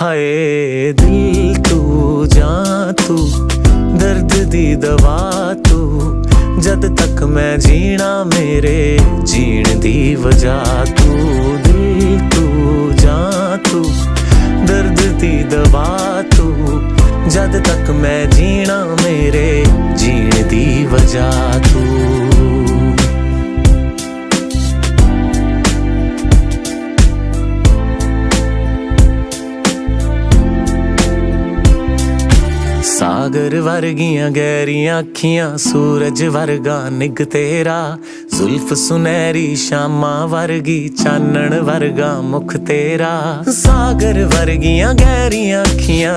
हाय दिल तू जां तू दर्द दी दवा तू जद तक मैं जीना मेरे जीण दी वजह तू दिल तू जां तू दर्द दी दवा तू जद तक मैं जीना मेरे जीण दी वजह तू सागर वर्गियां गहरियां अखियां सूरज वर्गा निग तेरा जुल्फ सुनहरी शामा वर्गी चानण वर्गा मुख तेरा सागर वर्गियां गहरियां अखियां